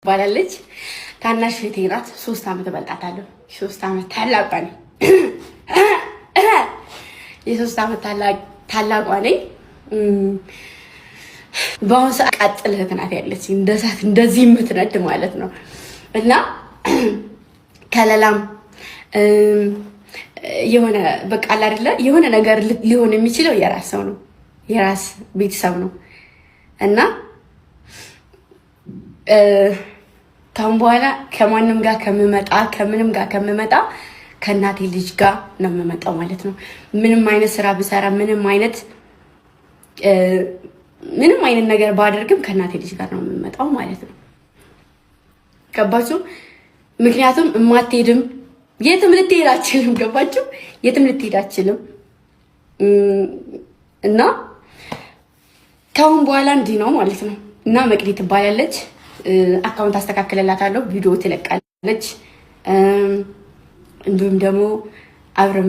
ባላለች ታናሽ እህቴ ናት። 3 ዓመት እበልጣታለሁ። 3 ዓመት ታላቋ ነኝ። የ3 ዓመት ታላቋ ነኝ። በአሁኑ ሰዓት ቀጥል እህት ናት ያለች እንደዛት እንደዚህ የምትነድ ማለት ነው። እና ከለላም የሆነ በቃ አይደለ የሆነ ነገር ሊሆን የሚችለው የራስ ሰው ነው፣ የራስ ቤተሰብ ነው። እና ካሁን በኋላ ከማንም ጋር ከምንም ጋር ከምመጣ ከእናቴ ልጅ ጋር ነው የምመጣው ማለት ነው። ምንም አይነት ስራ ብሰራ ምንም አይነት ነገር ባደርግም ከእናቴ ልጅ ጋር ነው የምመጣው ማለት ነው። ገባችሁ? ምክንያቱም እማትሄድም የትም ልትሄድ አትችልም። ገባችሁ? የትም ልትሄድ አትችልም። እና ካሁን በኋላ እንዲህ ነው ማለት ነው። እና መቅዲ ትባላለች። አካውንት አስተካክለላታለሁ፣ ቪዲዮ ትለቃለች። እንዲሁም ደግሞ አብረን